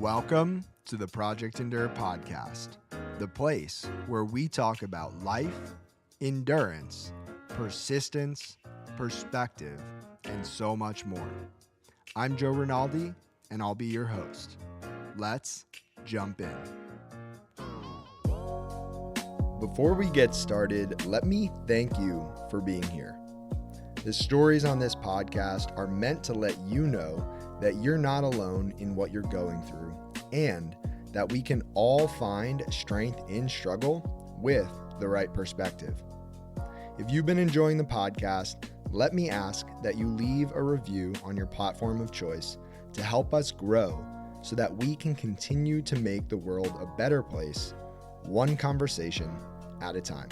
Welcome to the Project Endure podcast, the place where we talk about life, endurance, persistence, perspective, and so much more. I'm Joe Rinaldi, and I'll be your host. Let's jump in. Before we get started, let me thank you for being here. The stories on this podcast are meant to let you know that you're not alone in what you're going through and that we can all find strength in struggle with the right perspective. If you've been enjoying the podcast, let me ask that you leave a review on your platform of choice to help us grow so that we can continue to make the world a better place, one conversation at a time.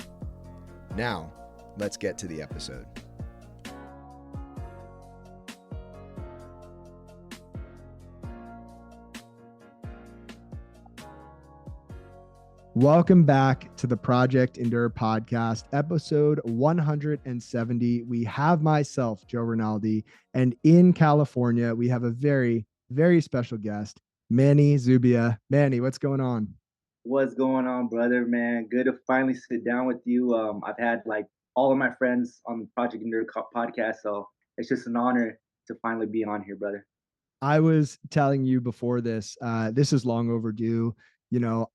Now, let's get to the episode. Welcome back to the Project Endure podcast, episode 170. We have myself, Joe Rinaldi, and in California, we have a very, very special guest, Mannie Zubia. Mannie, what's going on? What's going on, brother, man? Good to finally sit down with you. I've had like all of my friends on the Project Endure podcast, so it's just an honor to finally be on here, brother. I was telling you before this is long overdue.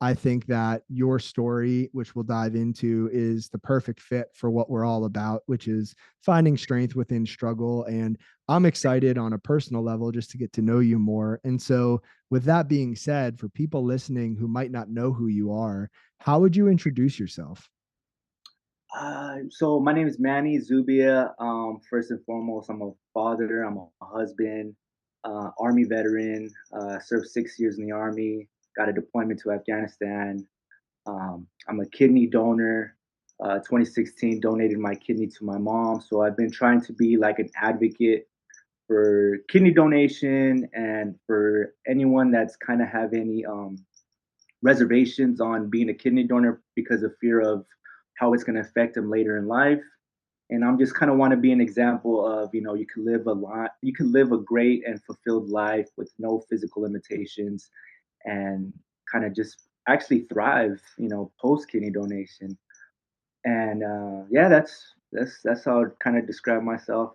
I think that your story, which we'll dive into, is the perfect fit for what we're all about, which is finding strength within struggle. And I'm excited on a personal level just to get to know you more. And so with that being said, for people listening who might not know who you are, how would you introduce yourself? So my name is Mannie Zubia. First and foremost, I'm a father. I'm a husband, Army veteran. Served 6 years in the Army. Got a deployment to Afghanistan. I'm a kidney donor. 2016, donated my kidney to my mom. So I've been trying to be like an advocate for kidney donation and for anyone that's kind of have any reservations on being a kidney donor because of fear of how it's going to affect them later in life. And I'm just kind of want to be an example of, you can live a lot, you can live a great and fulfilled life with no physical limitations and kind of just actually thrive, post kidney donation. And yeah, that's how I kind of describe myself,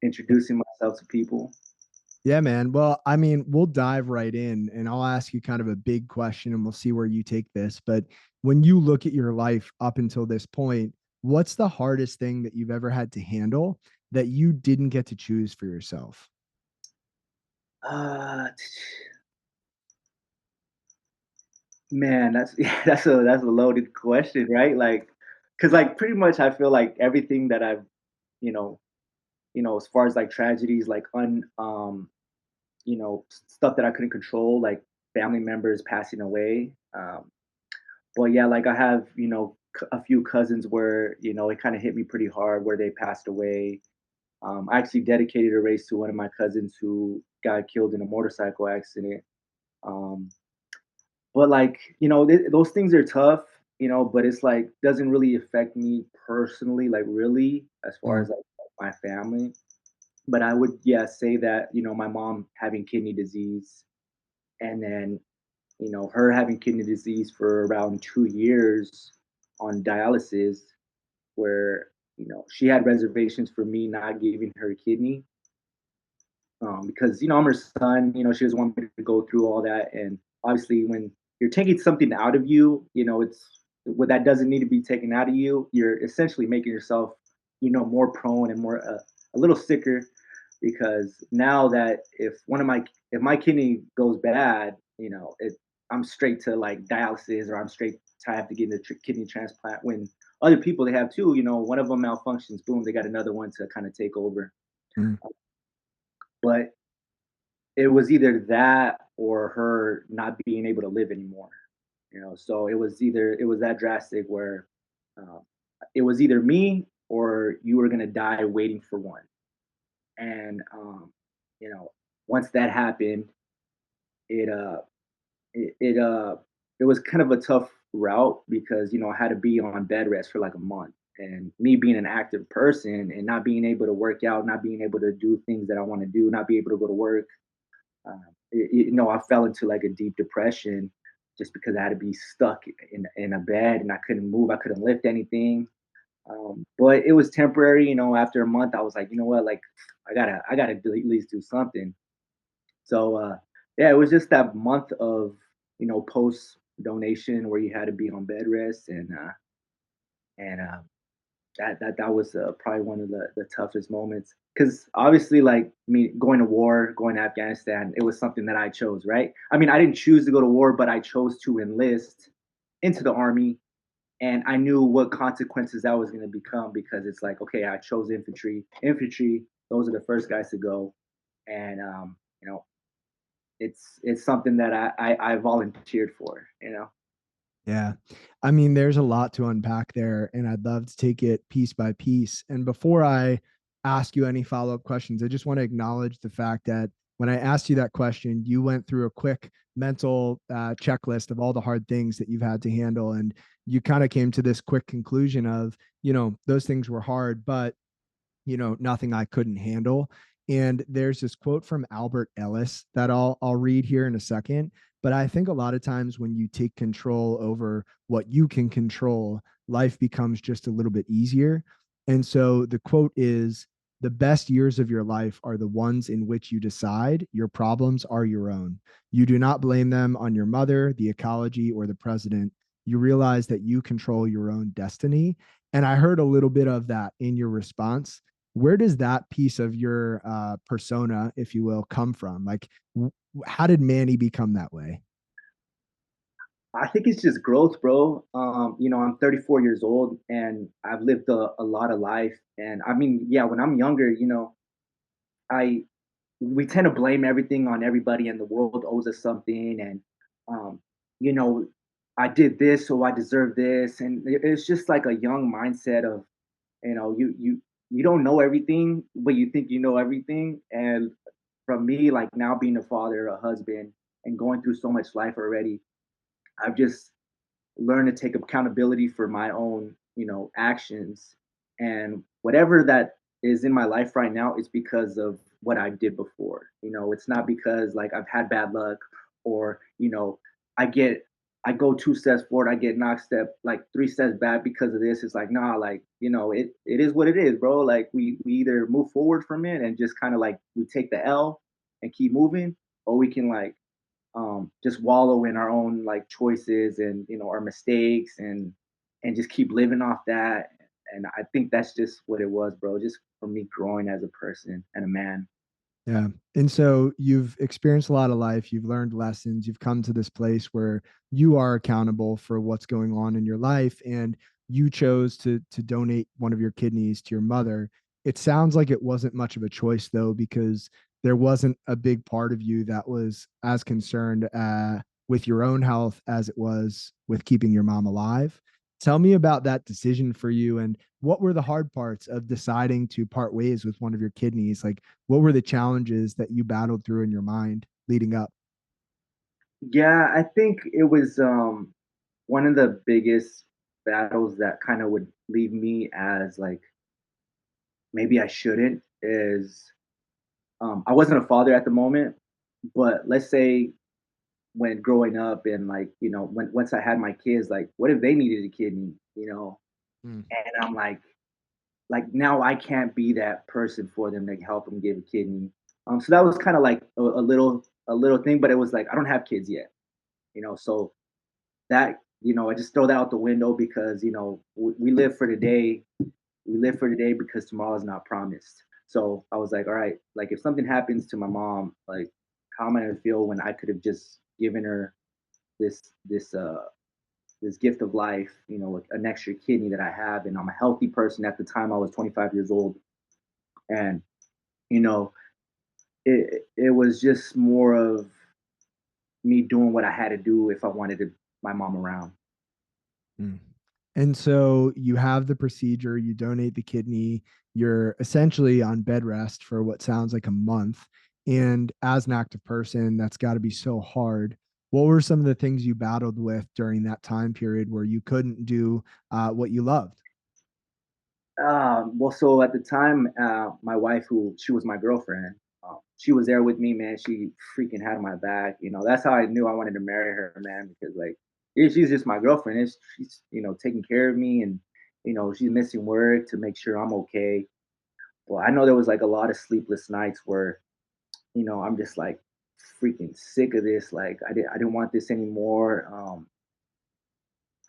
introducing myself to people. Yeah, man. Well, I mean, we'll dive right in and I'll ask you kind of a big question and we'll see where you take this. But when you look at your life up until this point, what's the hardest thing that you've ever had to handle that you didn't get to choose for yourself? Uh, Man, that's yeah, that's a loaded question, right? Like, cause like pretty much I feel like everything that I've, you know, as far as like tragedies, like stuff that I couldn't control, like family members passing away. But yeah, like I have, a few cousins where, it kind of hit me pretty hard where they passed away. I actually dedicated a race to one of my cousins who got killed in a motorcycle accident. Um, But like, those things are tough, but it's like doesn't really affect me personally, like really, as far Mm. as like my family. But I would, yeah, say that, my mom having kidney disease and then, her having kidney disease for around 2 years on dialysis, where, she had reservations for me not giving her a kidney. Because I'm her son. She doesn't want me to go through all that, and obviously, when you're taking something out of you, it's what that doesn't need to be taken out of you. You're essentially making yourself, more prone and more a little sicker, because now that if my kidney goes bad, I'm straight to like dialysis or I'm straight to have to get a kidney transplant. When other people they have two, one of them malfunctions, boom, they got another one to kind of take over. Mm. But it was either that or her not being able to live anymore. So it was that drastic where uh, it was either me or you were gonna die waiting for one. And you know, once that happened, it it, it uh it was kind of a tough route because I had to be on bed rest for like a month. And me being an active person and not being able to work out, not being able to do things that I want to do, not be able to go to work, I fell into like a deep depression just because I had to be stuck in a bed and I couldn't move, I couldn't lift anything. But it was temporary. After a month, I was like, you know what, like I gotta at least do something. So yeah, it was just that month of post donation where you had to be on bed rest, and that was probably one of the toughest moments because obviously, like me going to war, going to Afghanistan, it was something that I chose, right? I mean, I didn't choose to go to war, but I chose to enlist into the army, and I knew what consequences that was going to become because it's like, okay, I chose infantry. Infantry, those are the first guys to go, and you know, it's something that I volunteered for. Yeah. I mean, there's a lot to unpack there, and I'd love to take it piece by piece. And before I ask you any follow up questions, I just want to acknowledge the fact that when I asked you that question, you went through a quick mental checklist of all the hard things that you've had to handle. And you kind of came to this quick conclusion of, those things were hard, but nothing I couldn't handle. And there's this quote from Albert Ellis that I'll read here in a second. But I think a lot of times when you take control over what you can control, life becomes just a little bit easier. And so the quote is, the best years of your life are the ones in which you decide your problems are your own. You do not blame them on your mother, the ecology, or the president. You realize that you control your own destiny. And I heard a little bit of that in your response. Where does that piece of your persona, if you will, come from? Like, how did Manny become that way? I think it's just growth, bro. I'm 34 years old and I've lived a lot of life. And I mean, yeah, when I'm younger, I we tend to blame everything on everybody, and the world owes us something. And um, you know, I did this, so I deserve this. And it's just like a young mindset of, you don't know everything, but you think you know everything. And from me, like now being a father, a husband, and going through so much life already, I've just learn to take accountability for my own, actions. And whatever that is in my life right now is because of what I did before. It's not because like I've had bad luck or, I get I go 2 steps forward, I get knocked step like 3 steps back because of this. It's like, nah, like, it is what it is, bro. Like we either move forward from it and just kind of like we take the L and keep moving, or we can like just wallow in our own like choices and our mistakes and just keep living off that. And I think that's just what it was, bro. Just for me growing as a person and a man. Yeah. And so you've experienced a lot of life, you've learned lessons, you've come to this place where you are accountable for what's going on in your life, and you chose to donate one of your kidneys to your mother. It sounds like it wasn't much of a choice though, because there wasn't a big part of you that was as concerned with your own health as it was with keeping your mom alive. Tell me about that decision for you, and what were the hard parts of deciding to part ways with one of your kidneys? Like, what were the challenges that you battled through in your mind leading up? Yeah, I think it was one of the biggest battles that kind of would leave me as like maybe I shouldn't is I wasn't a father at the moment, but let's say when growing up and like when once I had my kids, like what if they needed a kidney. Mm. And I'm like now I can't be that person for them to help them give a kidney. So that was kind of like a little thing, but it was like I don't have kids yet. So that I just throw that out the window because we live for today. We live for today because tomorrow is not promised. So I was like, all right, like if something happens to my mom, like how am I gonna feel when I could have just given her this this uh this gift of life, with an extra kidney that I have, and I'm a healthy person. At the time, I was 25 years old, and you know, it was just more of me doing what I had to do if I wanted my mom around. Mm. And so you have the procedure, you donate the kidney, you're essentially on bed rest for what sounds like a month. And as an active person, that's got to be so hard. What were some of the things you battled with during that time period where you couldn't do what you loved? Well, so at the time, my wife, who she was my girlfriend, She was there with me, man. She freaking had my back. That's how I knew I wanted to marry her, man. Because like, yeah, she's just my girlfriend. She's taking care of me, and she's missing work to make sure I'm okay. Well, I know there was like a lot of sleepless nights where I'm just like freaking sick of this. Like, I didn't want this anymore.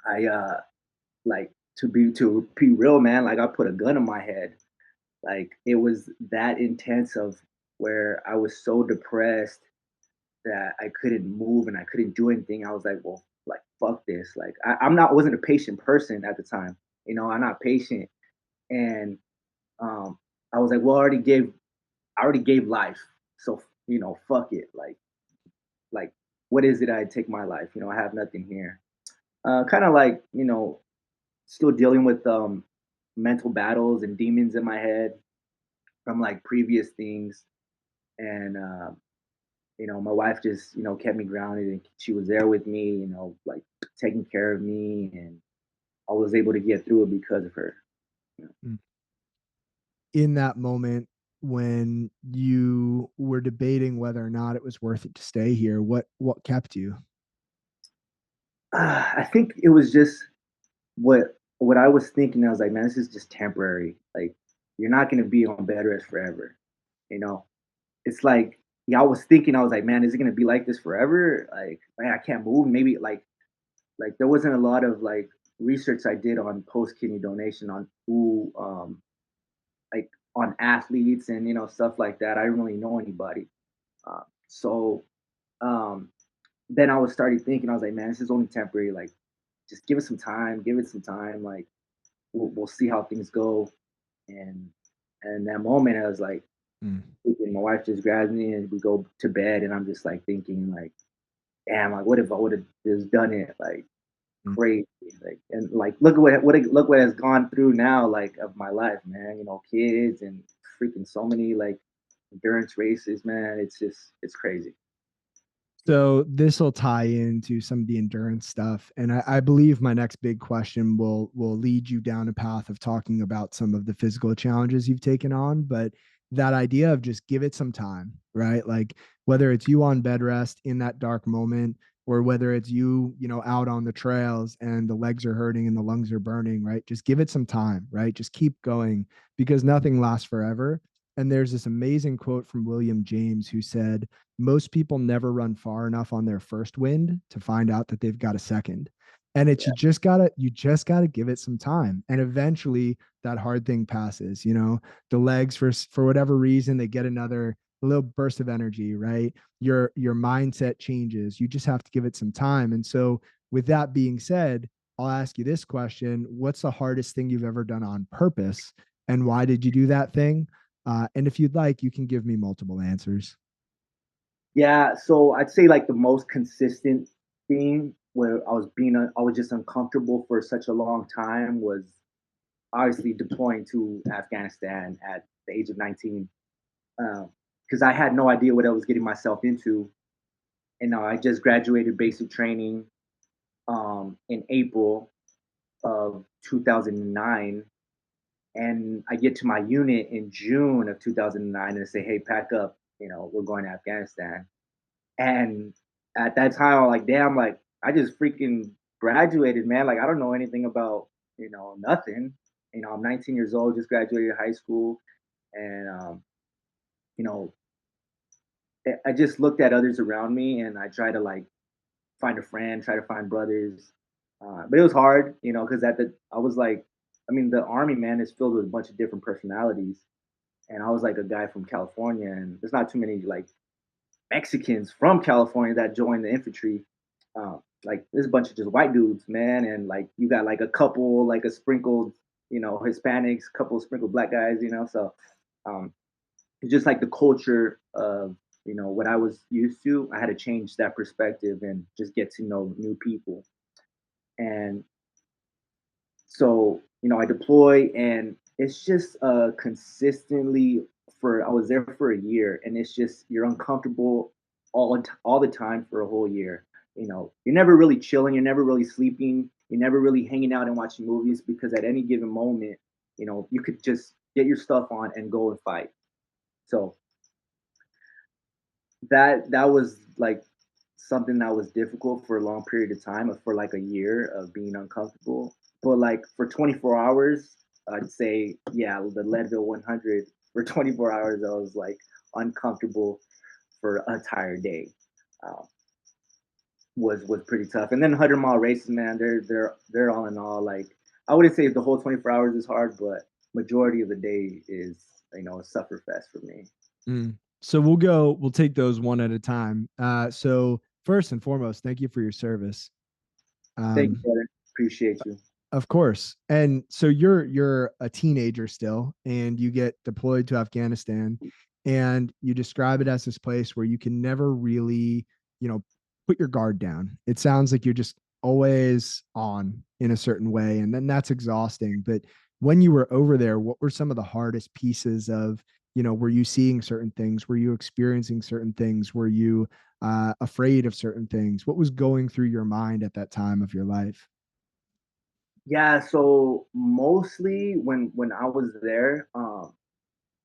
I like to be real, man. Like, I put a gun in my head. Like, it was that intense of where I was so depressed that I couldn't move and I couldn't do anything. I was like, well, like, fuck this. Like, wasn't a patient person at the time. I'm not patient. And um, I was like, well, I already gave life. So, fuck it. Like, what is it? I take my life. I have nothing here. Kind of like, still dealing with mental battles and demons in my head from like previous things. And my wife just kept me grounded, and she was there with me, like taking care of me, and I was able to get through it because of her. you know. Mm. In that moment when you were debating whether or not it was worth it to stay here, what kept you? I think it was just what I was thinking. I was like, man, this is just temporary. Like, you're not gonna be on bed rest forever. You know, it's like, yeah, I was thinking, I was like, man, is it gonna be like this forever? Like, man, I can't move. Maybe like there wasn't a lot of like research I did on post kidney donation on who like on athletes and stuff like that. I didn't really know anybody. So um, then I was started thinking, I was like, man, this is only temporary. Like, just give it some time, give it some time. Like, we'll see how things go. And and that moment, I was like, Mm. my wife just grabs me and we go to bed, and I'm just like thinking, like, damn, like, what if I would have just done it? Like, Mm. crazy. Like, and like, look what has gone through now, like, of my life, man. Kids and freaking so many like endurance races, man. It's crazy. So this will tie into some of the endurance stuff, and I believe my next big question will lead you down a path of talking about some of the physical challenges you've taken on. But that idea of just give it some time, right? Like whether it's you on bed rest in that dark moment, or whether it's you, out on the trails and the legs are hurting and the lungs are burning, right? Just give it some time, right? Just keep going because nothing lasts forever. And there's this amazing quote from William James who said, most people never run far enough on their first wind to find out that they've got a second. And it's Yeah. you just gotta give it some time. And eventually that hard thing passes. The legs for whatever reason, they get another little burst of energy, right? Your mindset changes. You just have to give it some time. And so with that being said, I'll ask you this question. What's the hardest thing you've ever done on purpose? And why did you do that thing? And if you'd like, you can give me multiple answers. Yeah, so I'd say like the most consistent thing where I was just uncomfortable for such a long time was obviously deploying to Afghanistan at the age of 19, because I had no idea what I was getting myself into. And I just graduated basic training in April of 2009, and I get to my unit in June of 2009 and they say, "Hey, pack up. We're going to Afghanistan." And at that time, I'm like, damn, like, I just freaking graduated, man. Like, I don't know anything about, nothing. I'm 19 years old, just graduated high school. And, you know, I just looked at others around me and I try to like find a friend, try to find brothers. But it was hard, because I was like, I mean, the army, man, is filled with a bunch of different personalities. And I was like a guy from California, and there's not too many like Mexicans from California that joined the infantry. Like, there's a bunch of just white dudes, man, and like you got like a couple, like a sprinkled, Hispanics, couple of sprinkled black guys, So um, it's just like the culture of what I was used to. I had to change that perspective and just get to know new people. And so, I deploy, and it's just consistently I was there for a year, and it's just you're uncomfortable all the time for a whole year. You're never really chilling, you're never really sleeping, you're never really hanging out and watching movies, because at any given moment, you could just get your stuff on and go and fight. So that was like something that was difficult for a long period of time, for like a year of being uncomfortable. But like for 24 hours, I'd say, yeah, the Leadville 100 for 24 hours, I was like uncomfortable for an entire day. Um, was pretty tough. And then 100-mile races, man, they're all in all like, I wouldn't say the whole 24 hours is hard, but majority of the day is, a suffer fest for me. Mm. So we'll take those one at a time. So first and foremost, thank you for your service. Thank you, Um, brother. Appreciate you. Of course. And so you're a teenager still, and you get deployed to Afghanistan, and you describe it as this place where you can never really, you know, put your guard down. It sounds like you're just always on in a certain way, and then that's exhausting. But when you were over there, what were some of the hardest pieces of, were you seeing certain things? Were you experiencing certain things? Were you afraid of certain things? What was going through your mind at that time of your life? Yeah, so mostly when I was there,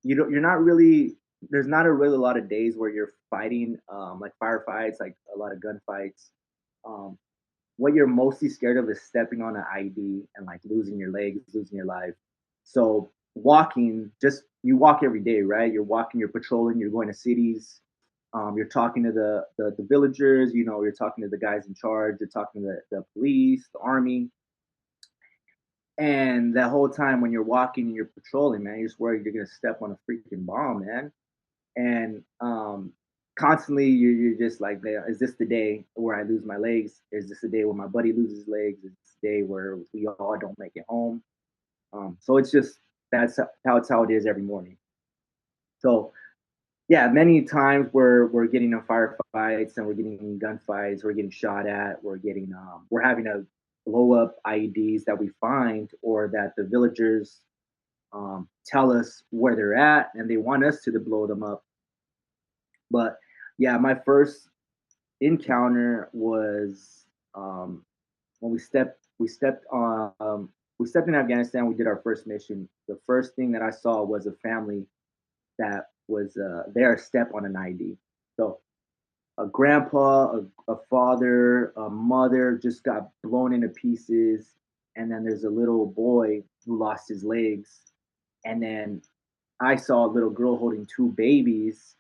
you're not really there's not a really lot of days where you're fighting like firefights, like a lot of gunfights. Um, what you're mostly scared of is stepping on an ID and like losing your legs, losing your life. So walking, just you walk every day, right? You're walking, you're patrolling, you're going to cities, you're talking to the villagers, you're talking to the guys in charge, you're talking to the police, the army. And that whole time when you're walking and you're patrolling, man, you're just worried you're gonna step on a freaking bomb, man. And constantly you're just like, "Man, is this the day where I lose my legs? Is this the day where my buddy loses legs? Is this the day where we all don't make it home?" So it's just that's how it is every morning. So yeah, many times we're getting in firefights and we're getting in gunfights, we're getting shot at, we're having to blow up IEDs that we find or that the villagers tell us where they're at and they want us to blow them up. But yeah, my first encounter was when we stepped in Afghanistan. We did our first mission. The first thing that I saw was a family that was there step on an ID. So a grandpa, a father, a mother just got blown into pieces, and then there's a little boy who lost his legs, and then I saw a little girl holding two babies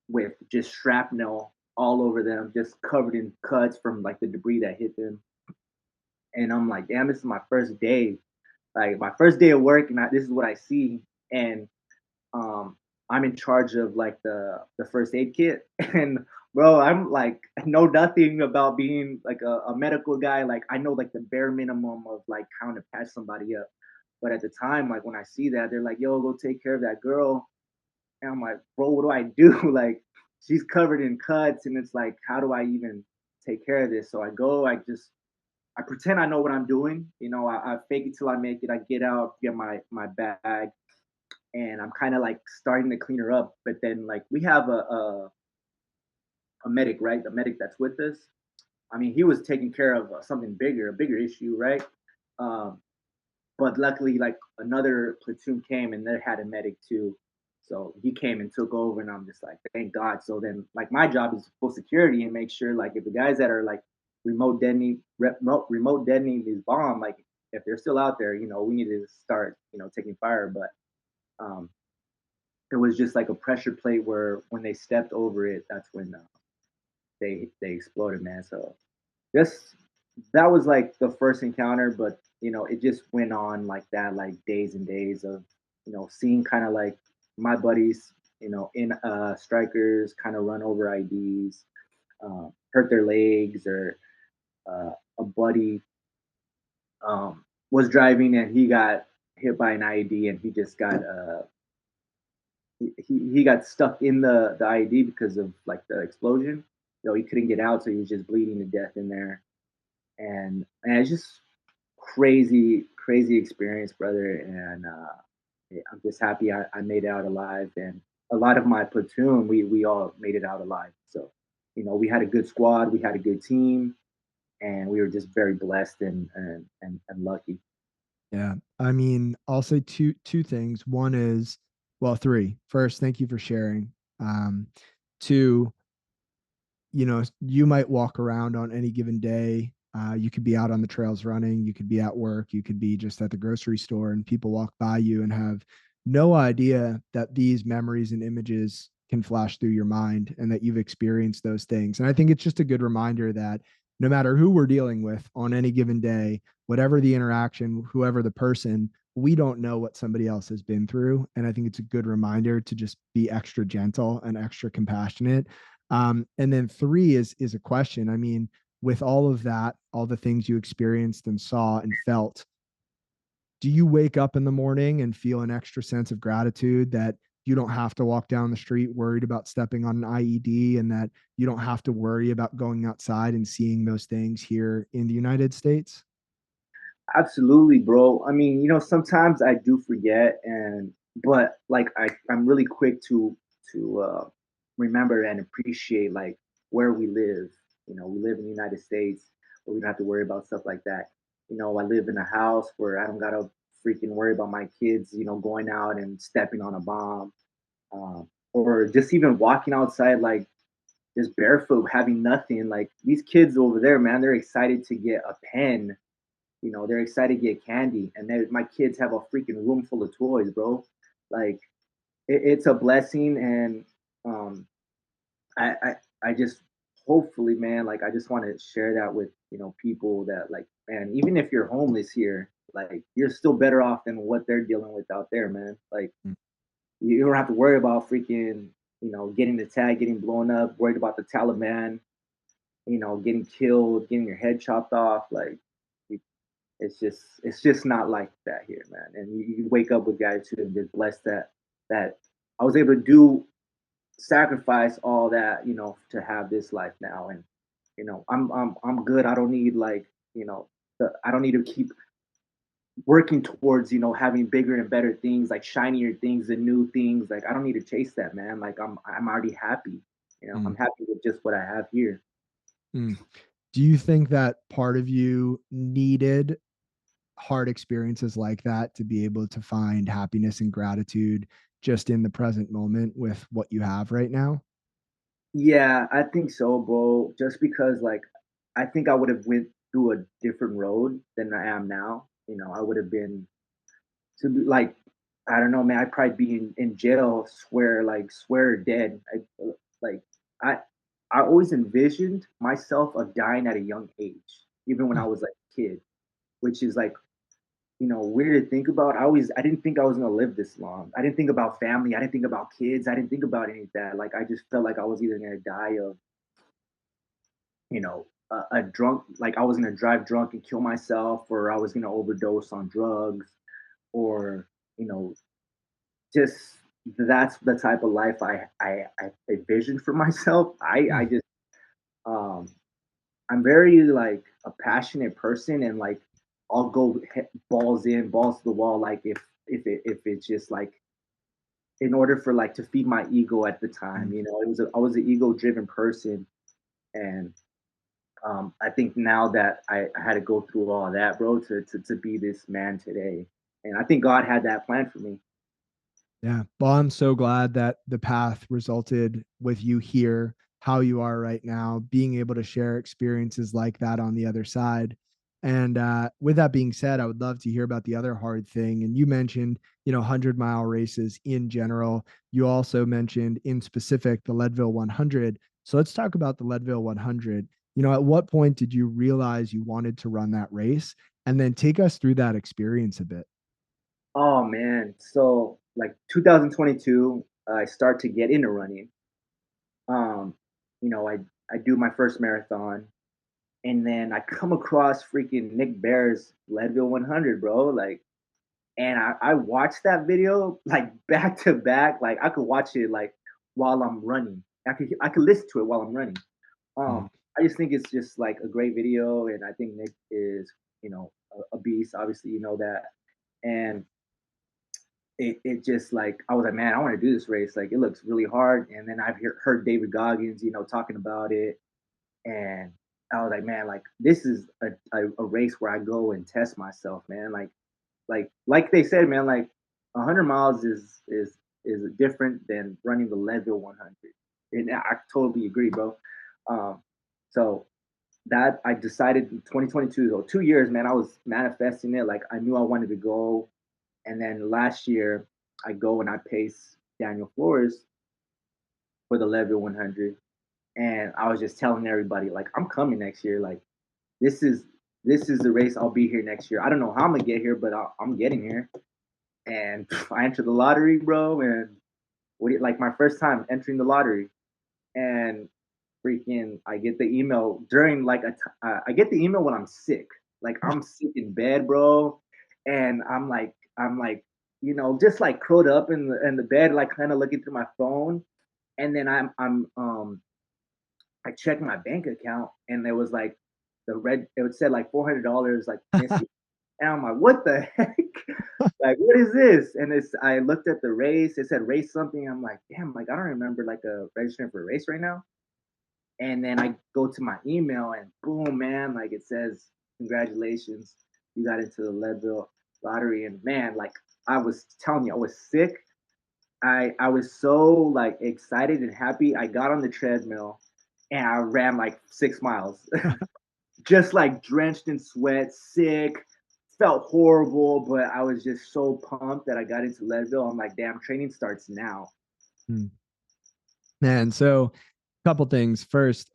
with just shrapnel all over them, just covered in cuts from like the debris that hit them. And I'm like, damn, this is my first day, like my first day of work, and this is what I see. And um, I'm in charge of like the first aid kit, and bro, I'm like know nothing about being like a medical guy. Like I know like the bare minimum of like how to patch somebody up. But at the time, like when I see that, they're like, "Yo, go take care of that girl." And I'm like, bro, what do I do? Like, she's covered in cuts, and it's like, how do I even take care of this? So I go, I pretend I know what I'm doing. I fake it till I make it. I get out, get my bag, and I'm kind of like starting to clean her up. But then like we have a medic, right? The medic that's with us. I mean, he was taking care of something bigger, a bigger issue, right? Um, but luckily, like another platoon came and they had a medic too. So he came and took over, and I'm just like, thank God. So then, like, my job is full security and make sure, like, if the guys that are like remote detonating these bomb, like, if they're still out there, we need to start, taking fire. But um, it was just like a pressure plate where when they stepped over it, that's when they exploded, man. So just that was like the first encounter, but it just went on like that, like days and days of seeing kind of like my buddies, in strikers kind of run over IDs, hurt their legs, or a buddy was driving and he got hit by an IED and he just got he got stuck in the IED because of like the explosion. He couldn't get out, so he was just bleeding to death in there. And it's just crazy experience, brother. And yeah, I'm just happy I made it out alive. And a lot of my platoon, we all made it out alive. So, we had a good squad, we had a good team, and we were just very blessed and lucky. Yeah. I mean, I'll say two things. One is, well, three. First, thank you for sharing. Two, you might walk around on any given day. You could be out on the trails running, you could be at work, you could be just at the grocery store, and people walk by you and have no idea that these memories and images can flash through your mind and that you've experienced those things. And I think it's just a good reminder that no matter who we're dealing with on any given day, whatever the interaction, whoever the person, we don't know what somebody else has been through. And I think it's a good reminder to just be extra gentle and extra compassionate. And then three is a question. I mean, with all of that, all the things you experienced and saw and felt, do you wake up in the morning and feel an extra sense of gratitude that you don't have to walk down the street worried about stepping on an IED and that you don't have to worry about going outside and seeing those things here in the United States? Absolutely, bro. I mean, sometimes I do forget, but like I'm really quick to remember and appreciate like where we live. We live in the United States where we don't have to worry about stuff like that. I live in a house where I don't gotta freaking worry about my kids, going out and stepping on a bomb, or just even walking outside like just barefoot, having nothing. Like these kids over there, man, they're excited to get a pen. They're excited to get candy, and my kids have a freaking room full of toys, bro. Like it's a blessing, and um, I just hopefully, man, like I just want to share that with people that like, man, even if you're homeless here, like you're still better off than what they're dealing with out there, man. Like you don't have to worry about freaking getting the tag, getting blown up, worried about the Taliban, getting killed, getting your head chopped off, like. It's just not like that here, man. And you wake up with gratitude and just blessed that I was able to do sacrifice all that, to have this life now. And I'm good. I don't need like, I don't need to keep working towards, having bigger and better things, like shinier things and new things. Like I don't need to chase that, man. Like I'm already happy. I'm Mm, happy with just what I have here. mm. Do you think that part of you needed hard experiences like that to be able to find happiness and gratitude just in the present moment with what you have right now? Yeah, I think so, bro. Just because like I think I would have went through a different road than I am now. I would have been to be like I don't know, man. I'd probably be in jail, swear dead. Like I I always envisioned myself of dying at a young age, even when I Mm, was like a kid, which is like weird to think about. I didn't think I was gonna live this long. I didn't think about family. I didn't think about kids. I didn't think about any of that. Like I just felt like I was either gonna die of a drunk, like I was gonna drive drunk and kill myself, or I was gonna overdose on drugs, or you know, just that's the type of life I envisioned for myself. I mm, just um I'm very like a passionate person, and like I'll go balls in, balls to the wall, like if it's just like in order for like to feed my ego at the time. mm. I was an ego driven person, and I think now that I had to go through all that, bro, to be this man today, and I think God had that plan for me. Yeah. Well, I'm so glad that the path resulted with you here, how you are right now, being able to share experiences like that on the other side. And with that being said, I would love to hear about the other hard thing. And you mentioned, 100-mile races in general. You also mentioned in specific the Leadville 100. So let's talk about the Leadville 100. At what point did you realize you wanted to run that race? And then take us through that experience a bit. Oh man, so like 2022, I start to get into running. Um, I do my first marathon, and then I come across freaking Nick Bear's Leadville 100, bro. Like, and I watched that video like back to back. Like I could watch it like while I'm running. I could listen to it while I'm running. Mm, I just think it's just like a great video, and I think Nick is a beast. Obviously, you know that, and it just like I was like, man, I want to do this race. Like it looks really hard. And then I've heard David Goggins, talking about it, and I was like, man, like this is a race where I go and test myself, man. Like they said, man, like 100 miles is different than running the Leadville 100, and I totally agree, bro. Um, so that I decided in 2022, so 2 years, man, I was manifesting it. Like I knew I wanted to go. And then last year, I go and I pace Daniel Flores for the Leadville 100. And I was just telling everybody, like, I'm coming next year. Like, this is this is the race. I'll be here next year. I don't know how I'm gonna get here, but I'm getting here. And I entered the lottery, bro. And like my first time entering the lottery, and freaking, I get the email during like I get the email when I'm sick. Like I'm sick in bed, bro, and I'm like, just like curled up in the bed, like kind of looking through my phone, and then I checked my bank account, and there was like it would said like $400 like missing, and I'm like, what the heck? Like, what is this? And I looked at the race. It said race something. I'm like, damn, like I don't remember like registering for a race right now. And then I go to my email and boom, man, like it says, congratulations, you got into the Leadville lottery. And man, like I was telling you, I was sick. I was so like excited and happy. I got on the treadmill and I ran like 6 miles, just like drenched in sweat, sick, felt horrible, but I was just so pumped that I got into Leadville. I'm like, damn, training starts now. Mm. Man, so couple things. First,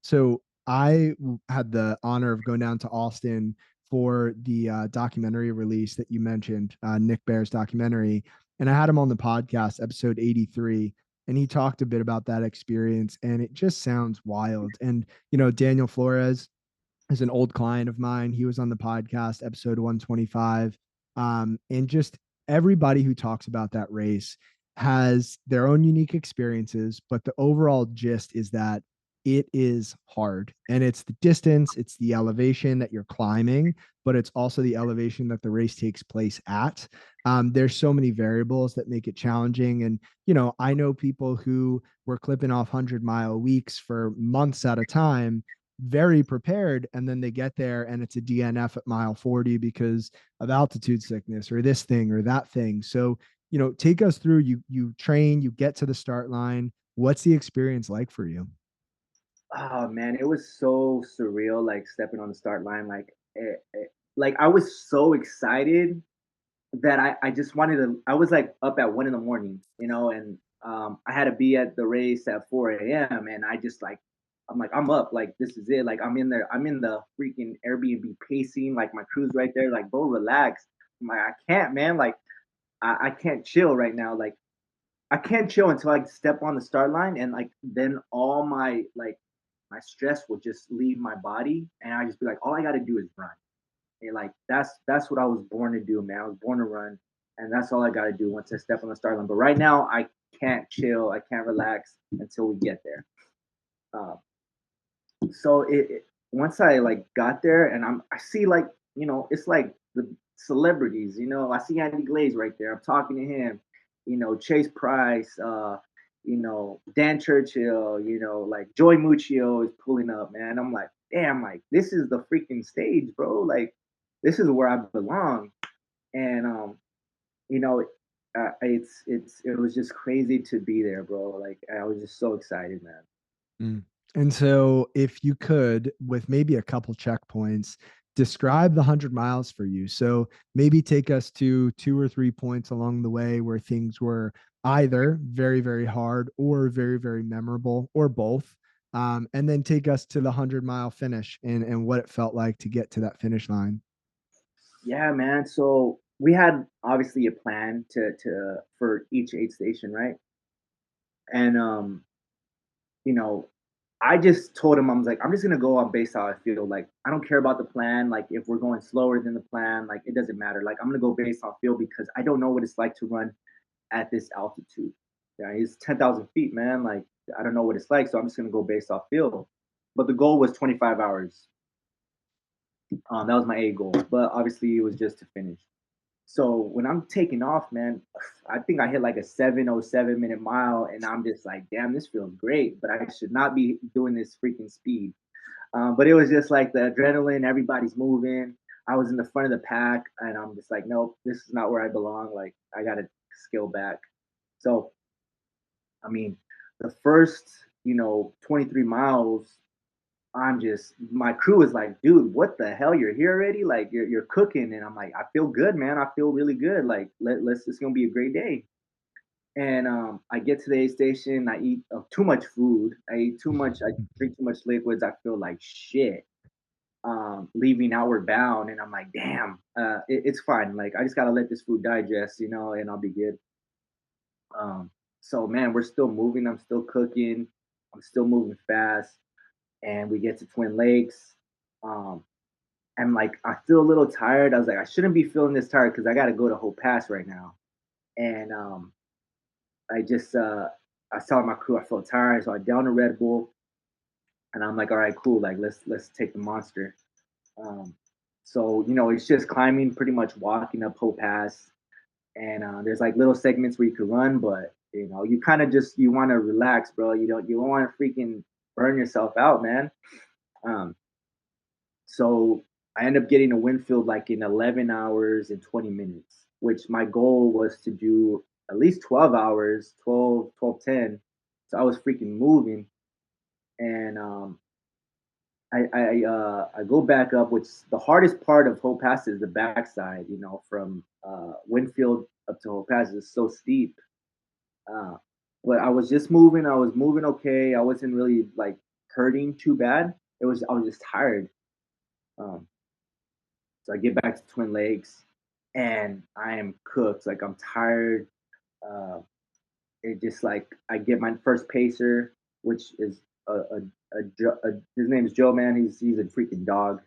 so had the honor of going down to Austin for the documentary release that you mentioned, Nick Bear's documentary, and I had him on the podcast, episode 83, and he talked a bit about that experience, and it just sounds wild. And Daniel Flores is an old client of mine. He was on the podcast, episode 125. And just everybody who talks about that race has their own unique experiences, but the overall gist is that it is hard, and it's the distance, it's the elevation that you're climbing, but it's also the elevation that the race takes place at. There's so many variables that make it challenging. And I know people who were clipping off 100-mile weeks for months at a time, very prepared, and then they get there and it's a DNF at mile 40 because of altitude sickness or this thing or that thing. So take us through. You train, you get to the start line. What's the experience like for you? Oh man, it was so surreal, like stepping on the start line. Like I was so excited that I just wanted to. I was like up at 1 in the morning, and I had to be at the race at 4 a.m. And I just like, I'm like, I'm up, like this is it. Like I'm in there, I'm in the freaking Airbnb pacing, like my crew's right there, like bro, relax. I'm like, I can't, man, like I can't chill right now. Like I can't chill until I step on the start line, and like then all my stress will just leave my body, and I just be like, all I got to do is run. And like that's what I was born to do, man. I was born to run, and that's all I got to do once I step on the start line. But right now, I can't chill, I can't relax until we get there. Um, so once I like got there, and I see like it's like the celebrities. I see Andy Glaze right there. I'm talking to him. Chase Price. Dan Churchill. Like Joy Muccio is pulling up, man. I'm like, damn, like this is the freaking stage, bro. Like this is where I belong. And you know, it was just crazy to be there, bro. Like I was just so excited, man. Mm. And so, if you could, with maybe a couple checkpoints, describe the 100 miles for you. So, maybe take us to two or three points along the way where things were either very, very hard or very, very memorable or both. And then take us to the 100-mile finish and what it felt like to get to that finish line. Yeah, man. So we had obviously a plan to for each aid station, right? And you know, I just told him I was like, I'm just gonna go on based how I feel. Like I don't care about the plan. Like if we're going slower than the plan, like it doesn't matter. Like I'm gonna go based off feel because I don't know what it's like to run at this altitude. Yeah, it's 10,000 feet, man. Like I don't know what it's like, so I'm just gonna go based off feel. But the goal was 25 hours. That was my A goal, but obviously it was just to finish. So when I'm taking off, man, I think I hit like a 7:07 minute mile, and I'm just like, damn, this feels great, but I should not be doing this freaking speed. But it was just like the adrenaline, everybody's moving. I was in the front of the pack, and I'm just like, nope, this is not where I belong. Like I gotta scale back. So I mean, the first 23 miles, my crew is like, dude, what the hell? You're here already? Like you're cooking. And I'm like, I feel good, man. I feel really good. Like it's gonna be a great day. And I get to the aid station, I eat too much food. I eat too much, I drink too much liquids. I feel like shit. Leaving outward bound, and I'm like, damn, it's fine. Like I just gotta let this food digest, and I'll be good. Um, so man, we're still moving. I'm still cooking. I'm still moving fast, and we get to Twin Lakes. Um, and like I feel a little tired. I was like, I shouldn't be feeling this tired because I got to go to Hope Pass right now. And I just I was telling my crew I felt tired, so I downed a Red Bull, and I'm like, all right, cool. Like let's take the monster. Um, so it's just climbing, pretty much walking up Hope Pass, and there's like little segments where you can run, but you kind of just you want to relax, bro. You don't want to freaking burn yourself out, man. Um, so I end up getting a Winfield like in 11 hours and 20 minutes, which my goal was to do at least 12 hours, 12, 10. So I was freaking moving. And I go back up, which the hardest part of Hope Pass is the backside, from Winfield up to Hope Pass is so steep. Uh, but I was just moving. I was moving okay. I wasn't really like hurting too bad. I was just tired. Um, so I get back to Twin Lakes, and I am cooked. Like I'm tired. Uh, it just like I get my first pacer, which is his name is Joe. Man, he's a freaking dog.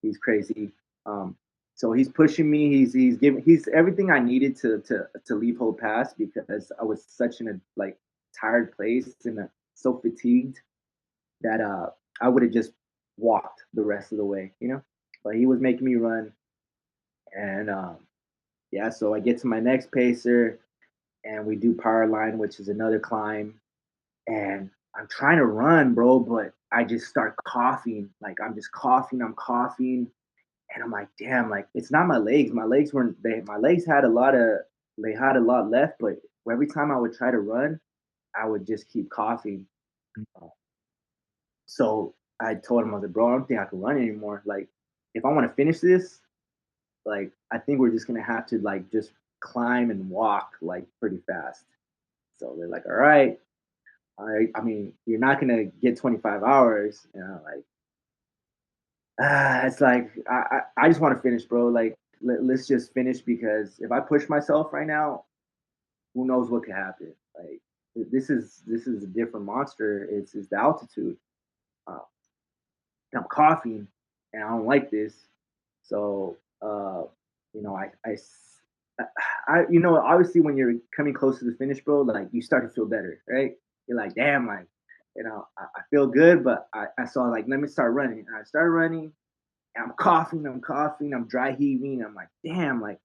He's crazy. Um, so he's pushing me. He's everything I needed to leave Hope Pass because I was such in a like tired place and so fatigued that I would have just walked the rest of the way. But he was making me run, and yeah. So I get to my next pacer, and we do power line, which is another climb, and I'm trying to run, bro, but I just start coughing. Like I'm just coughing. I'm coughing and I'm like, damn, like it's not my legs. My legs weren't my legs had a lot left, but every time I would try to run, I would just keep coughing. Uh, So I told him, I was like, bro, I don't think I can run anymore. Like, if I want to finish this, like I think we're just gonna have to like just climb and walk like pretty fast. So they're like, all right. I mean, you're not gonna get 25 hours, like it's like I just want to finish, bro. Like let's just finish because if I push myself right now, who knows what could happen? Like this is a different monster. It's the altitude. Uh, and I'm coughing, and I don't like this. So you know, obviously when you're coming close to the finish, bro, like you start to feel better, right? You're like, damn, like I feel good, but I saw like let me start running, and I started running, and I'm coughing, I'm dry heaving. I'm like, damn, like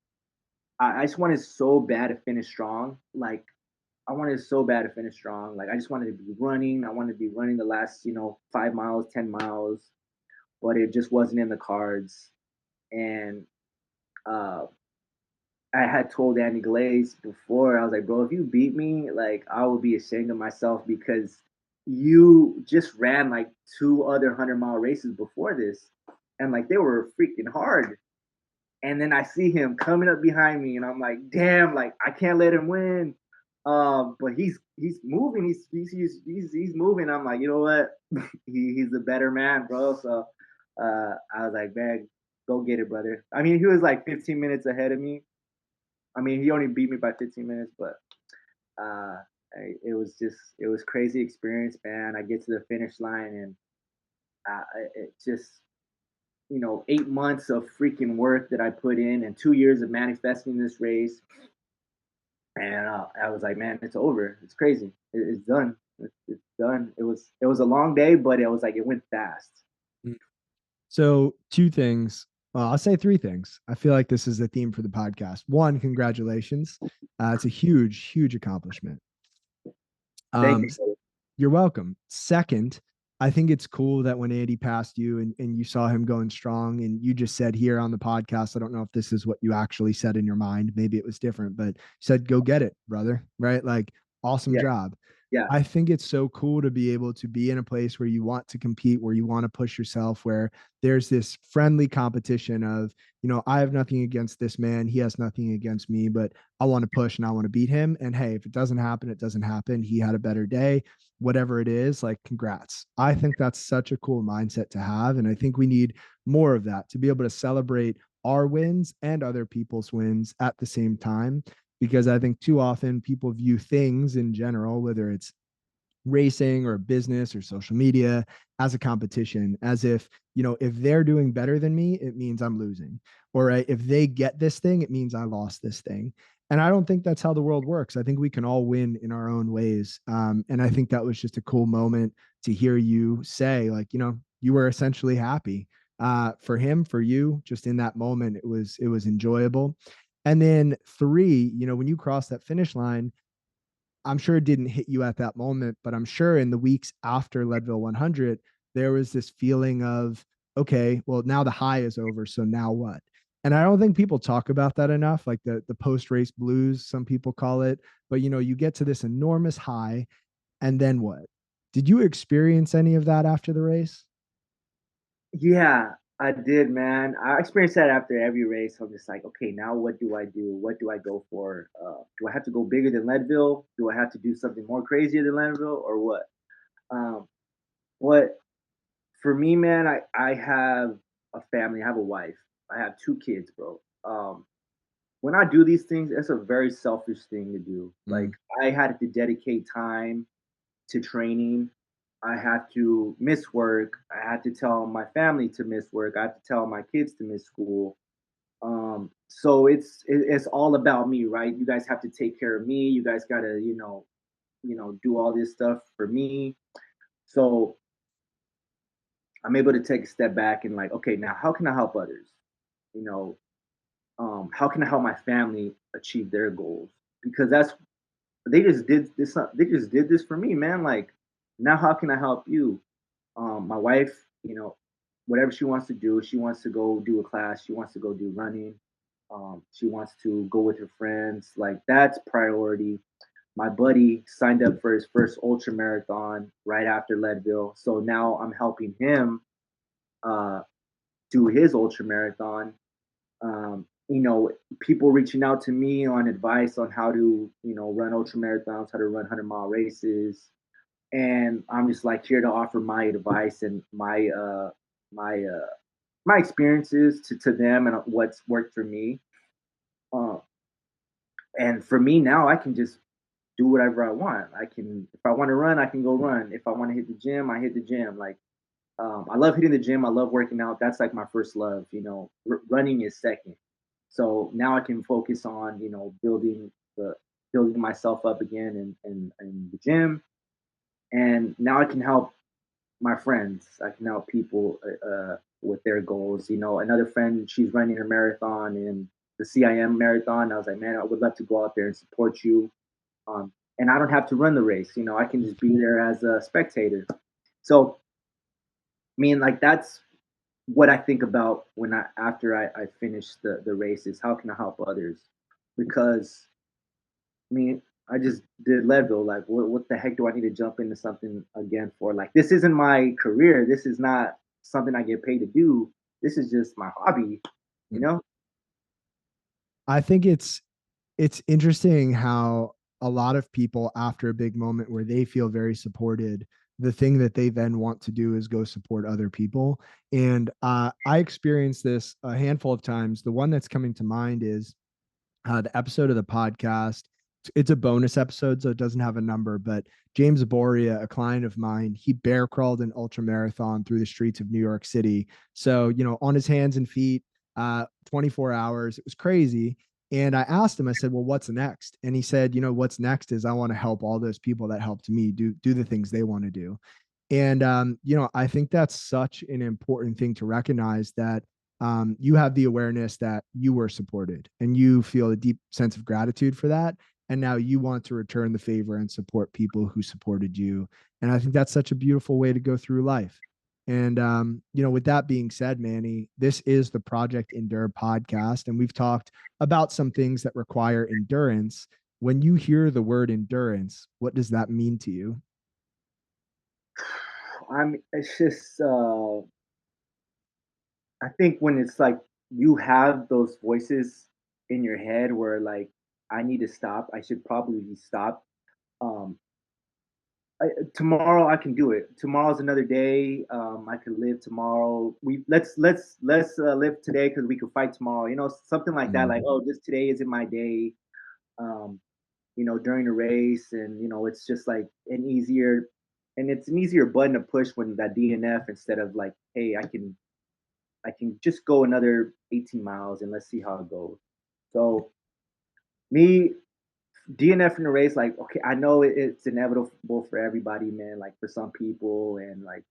I just wanted so bad to finish strong. Like I wanted so bad to finish strong. Like I just wanted to be running. I wanted to be running the last, 5 miles, 10 miles, but it just wasn't in the cards. And uh, I had told Andy Glaze before, I was like, bro, if you beat me, like I will be ashamed of myself because you just ran like two other 100-mile races before this, and like they were freaking hard. And then I see him coming up behind me, and I'm like, damn, like I can't let him win. But he's moving, he's moving. I'm like, you know what? He's a better man, bro. So I was like, man, go get it, brother. I mean, he was like 15 minutes ahead of me. I mean, he only beat me by 15 minutes, but uh, it was crazy experience, man. I get to the finish line, and it just 8 months of freaking work that I put in and 2 years of manifesting this race. And I was like, man, it's over. It's crazy. It's done. It's done. It was a long day, but it was like it went fast. So, two things. Well, I'll say three things. I feel like this is the theme for the podcast. One, congratulations. It's a huge, huge accomplishment. Thank Um, you. you're welcome. Second, I think it's cool that when Andy passed you and you saw him going strong, and you just said here on the podcast, I don't know if this is what you actually said in your mind. Maybe it was different, but you said, go get it, brother. Right? Like, awesome Yeah. job. Yeah. I think it's so cool to be able to be in a place where you want to compete, where you want to push yourself, where there's this friendly competition of, I have nothing against this man. He has nothing against me, but I want to push and I want to beat him. And hey, if it doesn't happen, it doesn't happen. He had a better day, whatever it is, like, congrats. I think that's such a cool mindset to have. And I think we need more of that, to be able to celebrate our wins and other people's wins at the same time. Because I think too often people view things in general, whether it's racing or business or social media, as a competition, as if, if they're doing better than me, it means I'm losing. Or right, if they get this thing, it means I lost this thing. And I don't think that's how the world works. I think we can all win in our own ways. And I think that was just a cool moment to hear you say, like, you were essentially happy for him, for you, just in that moment. It was enjoyable. And then three, when you cross that finish line, I'm sure it didn't hit you at that moment, but I'm sure in the weeks after Leadville 100, there was this feeling of, okay, well, now the high is over. So now what? And I don't think people talk about that enough, like the post race blues, some people call it. But you get to this enormous high, and then what? Did you experience any of that after the race? Yeah, I did, man. I experienced that after every race. I'm just like, okay, now what do I do? What do I go for? Do I have to go bigger than Leadville? Do I have to do something more crazier than Leadville, or what? Um, what for me, man, I have a family. I have a wife. I have two kids, bro. When I do these things, it's a very selfish thing to do. Like Mm. I had to dedicate time to training. I have to miss work. I had to tell my family to miss work. I have to tell my kids to miss school. So it's all about me, right? You guys have to take care of me. You guys got to, do all this stuff for me. So I'm able to take a step back and like, okay, now how can I help others? You know, how can I help my family achieve their goals? Because that's they just did this. They just did this for me, man. Like, now how can I help you? My wife, whatever she wants to do, she wants to go do a class, she wants to go do running, she wants to go with her friends. Like that's priority. My buddy signed up for his first ultra marathon right after Leadville, so now I'm helping him uh, do his ultra marathon. People reaching out to me on advice on how to, run ultra marathons, how to run 100-mile races, and I'm just like here to offer my advice and my my experiences to them and what's worked for me. Um, and for me now, I can just do whatever I want. I can, if I want to run, I can go run. If I want to hit the gym, I hit the gym. Like I love hitting the gym. I love working out. That's like my first love. Running is second. So now I can focus on building myself up again in the gym, and now I can help my friends. I can help people with their goals. Another friend, she's running a marathon in the CIM marathon. I was like, man, I would love to go out there and support you. And I don't have to run the race. I can just be there as a spectator. So, I mean, like that's what I think about when I finish the race is how can I help others? Because I mean, I just did Leadville. Like, what the heck do I need to jump into something again for? Like, this isn't my career. This is not something I get paid to do. This is just my hobby, you know? I think it's interesting how a lot of people, after a big moment where they feel very supported, the thing that they then want to do is go support other people. And I experienced this a handful of times. The one that's coming to mind is the episode of the podcast. It's a bonus episode, so it doesn't have a number, but James Boria, a client of mine, he bear crawled an ultra marathon through the streets of New York City. So, on his hands and feet, 24 hours. It was crazy. And I asked him, I said, well, what's next? And he said, what's next is I want to help all those people that helped me do the things they want to do. And I think that's such an important thing to recognize, that you have the awareness that you were supported and you feel a deep sense of gratitude for that. And now you want to return the favor and support people who supported you. And I think that's such a beautiful way to go through life. And, with that being said, Manny, this is the Project Endure podcast. And we've talked about some things that require endurance. When you hear the word endurance, what does that mean to you? It's just, I think when it's like you have those voices in your head where like, I need to stop, I should probably stop. Um, Tomorrow I can do it. Tomorrow's another day. I can live tomorrow. Let's live today because we can fight tomorrow. Something like that. Like, Mm. oh, just today isn't my day. Um, during the race, and it's just like it's an easier button to push when that DNF instead of like, hey, I can just go another 18 miles and let's see how it goes. So me DNF in the race, like, okay, I know it's inevitable for everybody, man. Like for some people, and like,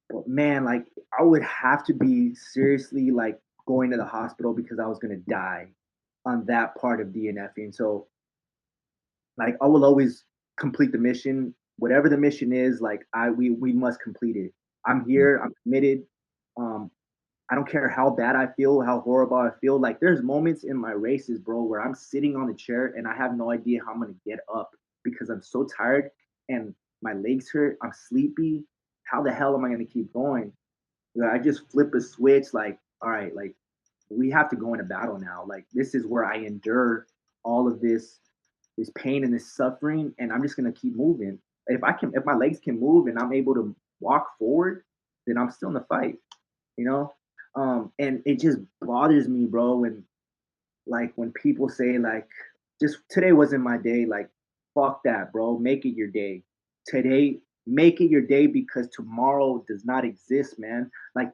but man, like I would have to be seriously like going to the hospital because I was gonna die on that part of DNFing. So like I will always complete the mission, whatever the mission is. Like we must complete it. I'm Mm. here. I'm committed. Um, I don't care how bad I feel, how horrible I feel. Like there's moments in my races, bro, where I'm sitting on the chair and I have no idea how I'm gonna get up because I'm so tired and my legs hurt. I'm sleepy. How the hell am I gonna keep going? Like, I just flip a switch. Like, all right, like we have to go into battle now. Like this is where I endure all of this pain and this suffering, and I'm just gonna keep moving. If my legs can move and I'm able to walk forward, then I'm still in the fight. You know, and it just bothers me, bro. And like when people say like, just today wasn't my day. Like, fuck that, bro. Make it your day. Today, make it your day because tomorrow does not exist, man. Like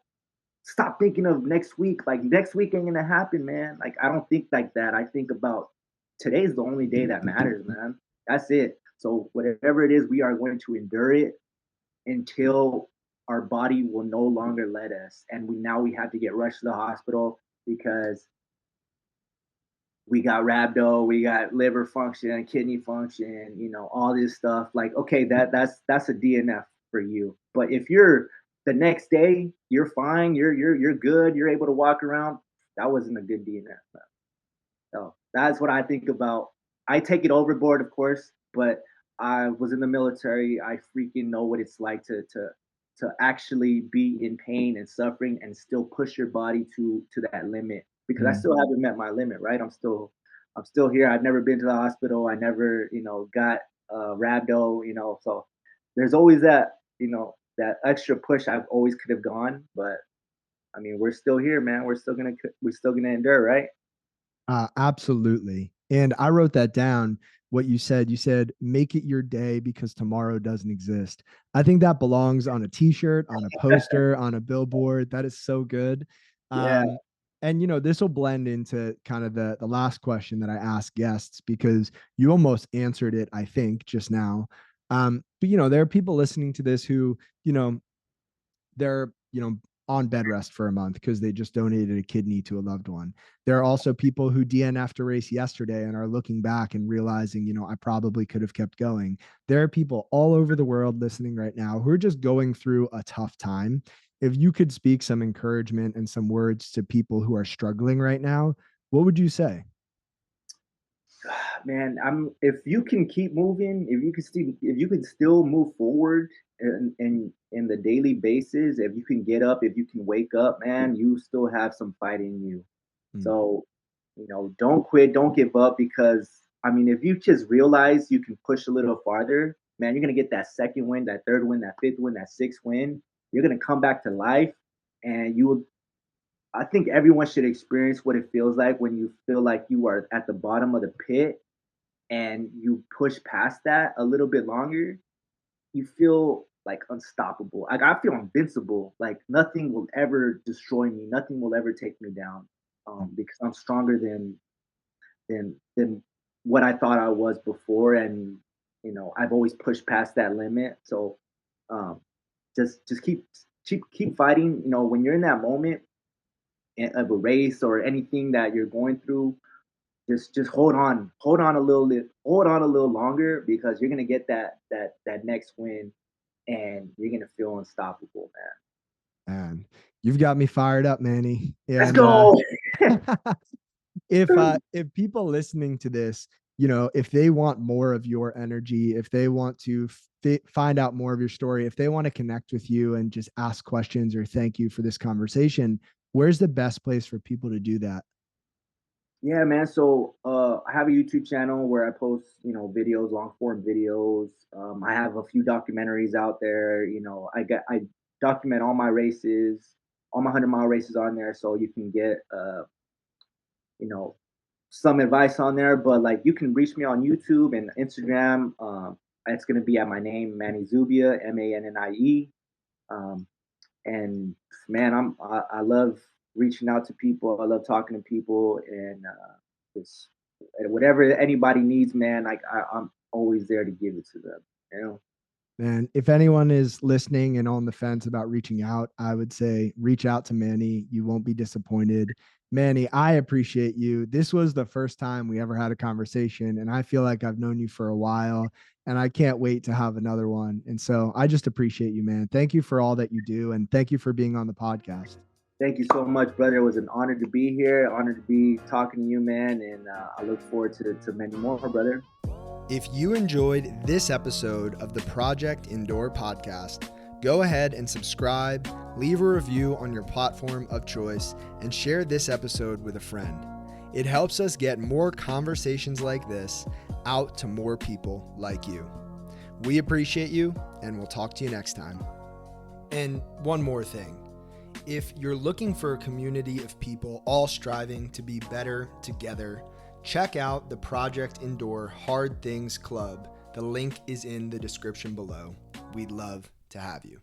stop thinking of next week. Like next week ain't gonna happen, man. Like I don't think like that. I think about today's the only day that matters, man. That's it. So whatever it is, we are going to endure it until our body will no longer let us. And we have to get rushed to the hospital because we got rhabdo, we got liver function, kidney function, all this stuff. Like, okay, that's a DNF for you. But if you're the next day, you're fine, you're good, you're able to walk around, that wasn't a good DNF. So that's what I think about. I take it overboard, of course, but I was in the military. I freaking know what it's like to actually be in pain and suffering and still push your body to that limit. Because I Mm. still haven't met my limit, right? I'm still here. I've never been to the hospital. I never, got rhabdo, So there's always that extra push I've always could have gone, but I mean, we're still here, man. We're still gonna endure, right? Absolutely. And I wrote that down. What you said, make it your day because tomorrow doesn't exist. I think that belongs on a t-shirt, on a poster, on a billboard. That is so good. Yeah. Um, and this will blend into kind of the last question that I ask guests because you almost answered it, I think, just now. But there are people listening to this who, they're on bed rest for a month because they just donated a kidney to a loved one. There are also people who DNF'd a race yesterday and are looking back and realizing, I probably could have kept going. There are people all over the world listening right now who are just going through a tough time. If you could speak some encouragement and some words to people who are struggling right now, what would you say? Man, if you can keep moving, if you can still move forward in the daily basis, if you can get up, if you can wake up, man, you still have some fight in you. Mm. So, don't quit, don't give up because I mean, if you just realize you can push a little farther, man, you're gonna get that second win, that third win, that fifth win, that sixth win. You're gonna come back to life, and you will. I think everyone should experience what it feels like when you feel like you are at the bottom of the pit and you push past that a little bit longer, you feel like unstoppable. Like I feel invincible. Like nothing will ever destroy me. Nothing will ever take me down. Because I'm stronger than what I thought I was before, and I've always pushed past that limit. So um, just keep fighting. When you're in that moment of a race or anything that you're going through, just hold on a little longer because you're gonna get that next win and you're gonna feel unstoppable, man. And you've got me fired up, Manny. Let's And go. if people listening to this you know, if they want more of your energy, if they want to find out more of your story, if they want to connect with you and just ask questions or thank you for this conversation, where's the best place for people to do that? Yeah, man. So I have a YouTube channel where I post, videos, long form videos. I have a few documentaries out there. I document all my races, all my 100-mile races on there, so you can get you know some advice on there. But like, you can reach me on YouTube and Instagram. It's gonna be at my name, Mannie Zubia, Mannie. Um, and man, I love reaching out to people. I love talking to people, and it's whatever anybody needs, man. Like, I'm always there to give it to them. You know. Man, if anyone is listening and on the fence about reaching out, I would say reach out to Mannie. You won't be disappointed. Mannie, I appreciate you. This was the first time we ever had a conversation, and I feel like I've known you for a while, and I can't wait to have another one. And so I just appreciate you, man. Thank you for all that you do, and thank you for being on the podcast. Thank you so much, brother. It was an honor to be here. Honor to be talking to you, man. And I look forward to many more, brother. If you enjoyed this episode of the Project Indoor podcast, go ahead and subscribe, leave a review on your platform of choice, and share this episode with a friend. It helps us get more conversations like this out to more people like you. We appreciate you, and we'll talk to you next time. And one more thing. If you're looking for a community of people all striving to be better together, check out the Project Indoor Hard Things Club. The link is in the description below. We'd love to have you.